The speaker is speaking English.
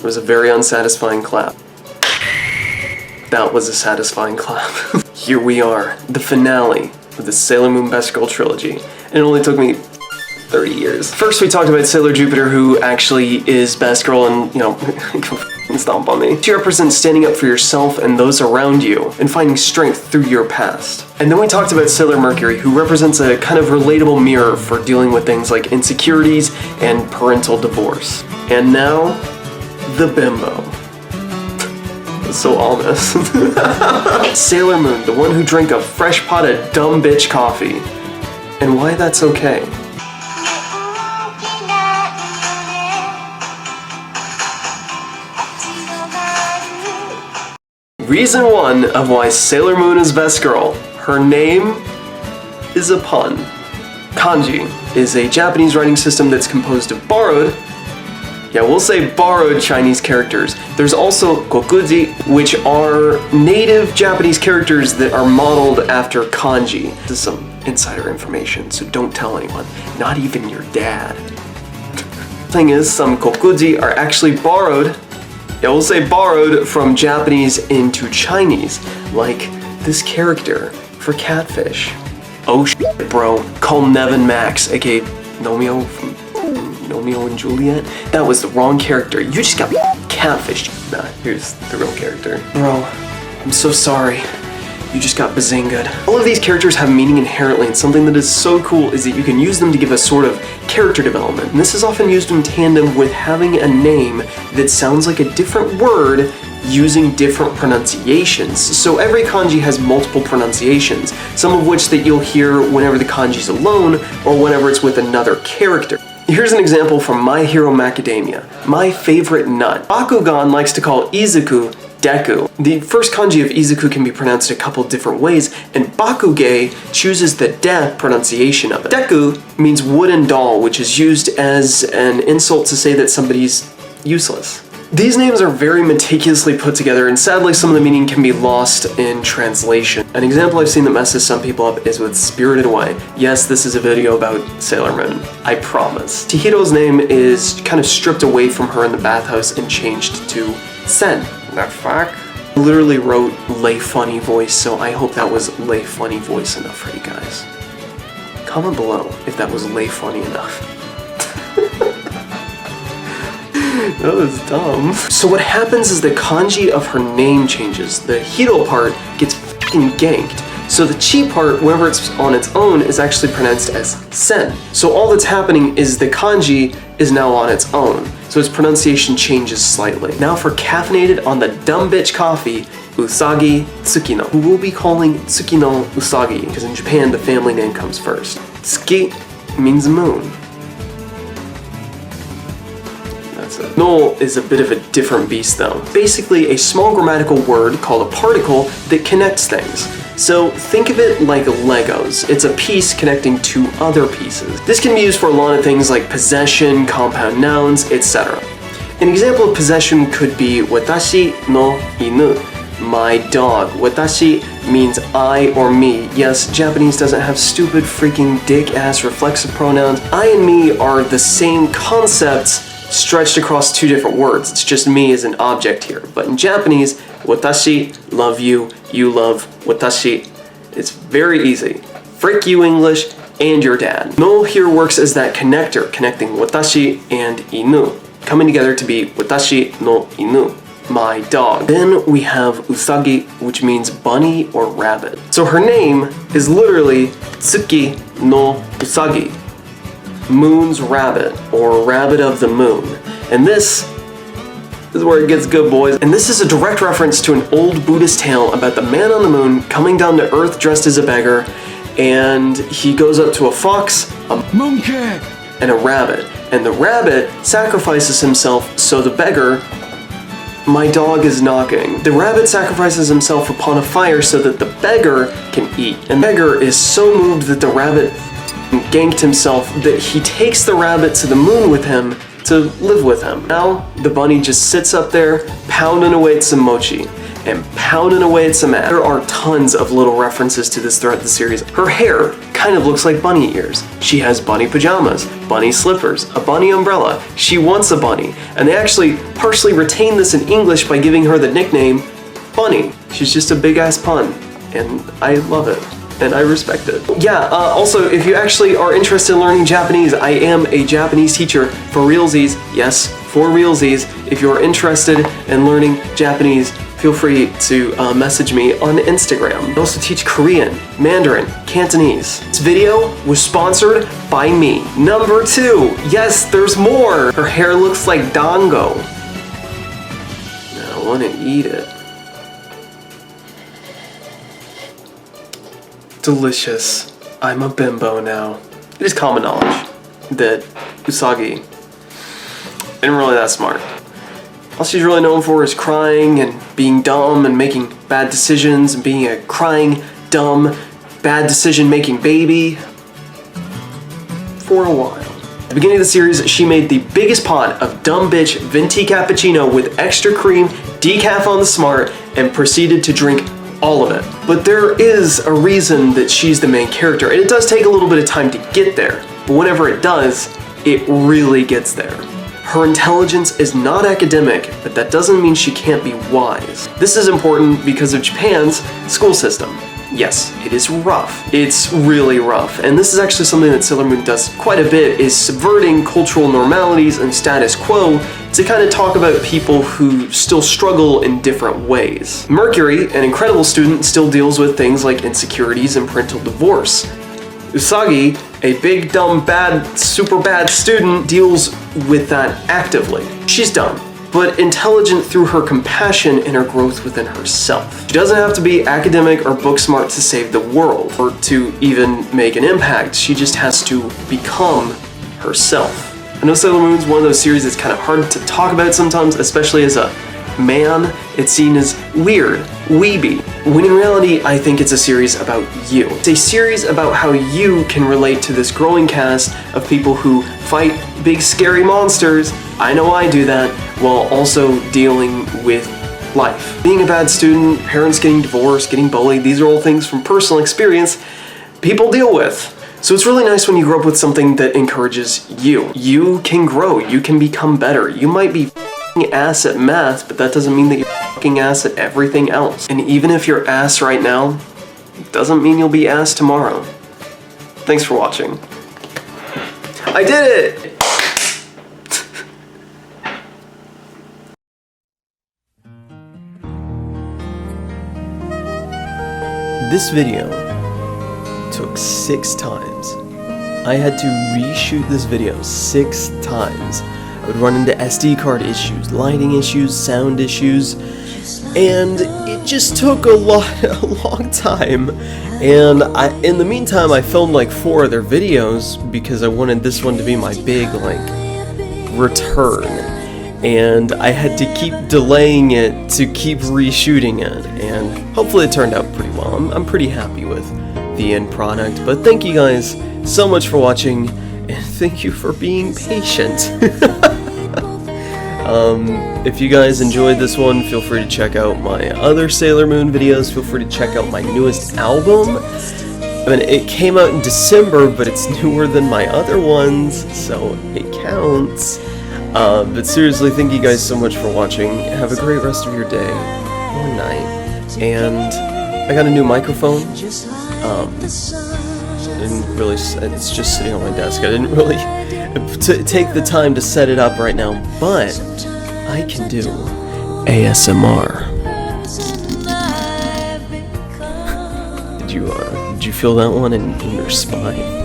It was a very unsatisfying clap. That was a satisfying clap. Here we are, the finale of the Sailor Moon Best Girl trilogy. And it only took me 30 years. First we talked about Sailor Jupiter, who actually is Best Girl and, you know, stomp on me. She represents standing up for yourself and those around you and finding strength through your past. And then we talked about Sailor Mercury, who represents a kind of relatable mirror for dealing with things like insecurities and parental divorce. And now, the bimbo. So ominous. Sailor Moon, the one who drank a fresh pot of dumb bitch coffee. And why that's okay. Reason one of why Sailor Moon is Best Girl. Her name is a pun. Kanji is a Japanese writing system that's composed of borrowed, we'll say borrowed Chinese characters. There's also kokuji, which are native Japanese characters that are modeled after kanji. This is some insider information, so don't tell anyone, not even your dad. Thing is, some kokuji are actually borrowed, we'll say borrowed from Japanese into Chinese, like this character for Catfish. Oh shit, bro, call Nevin Max, aka Nomeo from Romeo and Juliet? That was the wrong character. You just got catfished. Nah, here's the real character. Bro, I'm so sorry. You just got bazingaed. All of these characters have meaning inherently, and something that is so cool is that you can use them to give a sort of character development. And this is often used in tandem with having a name that sounds like a different word using different pronunciations. So every kanji has multiple pronunciations, some of which that you'll hear whenever the kanji's alone or whenever it's with another character. Here's an example from My Hero Macadamia, my favorite nut. Bakugan likes to call Izuku Deku. The first kanji of Izuku can be pronounced a couple different ways, and Bakuge chooses the de pronunciation of it. Deku means wooden doll, which is used as an insult to say that somebody's useless. These names are very meticulously put together, and sadly some of the meaning can be lost in translation. An example I've seen that messes some people up is with Spirited Away. Yes, this is a video about Sailor Moon, I promise. Chihiro's name is kind of stripped away from her in the bathhouse and changed to Sen. The fuck? I literally wrote lay funny voice, so I hope that was lay funny voice enough for you guys. Comment below if that was lay funny enough. That was dumb. So what happens is the kanji of her name changes. The hiro part gets f***ing ganked. So the chi part, whenever it's on its own, is actually pronounced as sen. So all that's happening is the kanji is now on its own. So its pronunciation changes slightly. Now for caffeinated on the dumb bitch coffee, Usagi Tsukino, who we'll be calling Tsukino Usagi, because in Japan the family name comes first. Tsuki means moon. No is a bit of a different beast though. Basically a small grammatical word called a particle that connects things. So think of it like Legos. It's a piece connecting two other pieces. This can be used for a lot of things like possession, compound nouns, etc. An example of possession could be watashi no inu, my dog. Watashi means I or me. Yes, Japanese doesn't have stupid freaking dick-ass reflexive pronouns. I and me are the same concepts stretched across two different words. It's just me as an object here. But in Japanese, watashi, love you, you love watashi. It's very easy. Frick you English and your dad. No here works as that connector, connecting watashi and inu, coming together to be watashi no inu, my dog. Then we have usagi, which means bunny or rabbit. So her name is literally Tsuki no Usagi, Moon's rabbit, or rabbit of the moon. And this is where it gets good, boys. And this is a direct reference to an old Buddhist tale about the man on the moon coming down to earth dressed as a beggar, and he goes up to a fox, a monkey, and a rabbit. And the rabbit sacrifices himself, so the beggar, my dog is knocking. The rabbit sacrifices himself upon a fire so that the beggar can eat. And the beggar is so moved that the rabbit ganked himself that he takes the rabbit to the moon with him to live with him. Now the bunny just sits up there pounding away at some mochi. and pounding away at some ass. There are tons of little references to this throughout the series. Her hair kind of looks like bunny ears. She has bunny pajamas, bunny slippers, a bunny umbrella. She wants a bunny, and they actually partially retain this in English by giving her the nickname Bunny. She's just a big ass pun, and I love it. And I respect it. Yeah, also, if you actually are interested in learning Japanese, I am a Japanese teacher for REALZIES. Yes, for REALZIES. If you're interested in learning Japanese, feel free to message me on Instagram. I also teach Korean, Mandarin, Cantonese. This video was sponsored by me. Number 2, yes, there's more. Her hair looks like dango. Now I wanna eat it. Delicious. I'm a bimbo now. It is common knowledge that Usagi isn't really that smart. All she's really known for is crying and being dumb and making bad decisions and being a crying, dumb, bad decision-making baby for a while. At the beginning of the series, she made the biggest pot of dumb bitch venti cappuccino with extra cream, decaf on the smart, and proceeded to drink all of it. But there is a reason that she's the main character, and it does take a little bit of time to get there, but whenever it does, it really gets there. Her intelligence is not academic, but that doesn't mean she can't be wise. This is important because of Japan's school system. Yes, it is rough. It's really rough, and this is actually something that Sailor Moon does quite a bit, is subverting cultural normalities and status quo to kind of talk about people who still struggle in different ways. Mercury, an incredible student, still deals with things like insecurities and parental divorce. Usagi, a big, dumb, bad, super bad student, deals with that actively. She's dumb, but intelligent through her compassion and her growth within herself. She doesn't have to be academic or book smart to save the world, or to even make an impact. She just has to become herself. I know Sailor Moon's one of those series that's kind of hard to talk about sometimes, especially as a man. It's seen as weird, weeby, when in reality, I think it's a series about you. It's a series about how you can relate to this growing cast of people who fight big scary monsters. I know I do that, while also dealing with life. Being a bad student, parents getting divorced, getting bullied, these are all things from personal experience people deal with. So it's really nice when you grow up with something that encourages you. You can grow, you can become better. You might be f***ing ass at math, but that doesn't mean that you're f***ing ass at everything else. And even if you're ass right now, it doesn't mean you'll be ass tomorrow. Thanks for watching. I did it! This video took 6 times. I had to reshoot this video 6 times. I would run into SD card issues, lighting issues, sound issues, and it just took a long time. And in the meantime, I filmed like 4 other videos because I wanted this one to be my big return. And I had to keep delaying it to keep reshooting it, and hopefully it turned out pretty well. I'm pretty happy with the end product, but thank you guys so much for watching, and thank you for being patient. If you guys enjoyed this one, feel free to check out my other Sailor Moon videos. Feel free to check out my newest album. I mean, it came out in December, but it's newer than my other ones, so it counts. But seriously, thank you guys so much for watching. Have a great rest of your day or night. And I got a new microphone. It's just sitting on my desk. I didn't really take the time to set it up right now, but I can do ASMR. Did you feel that one in your spine?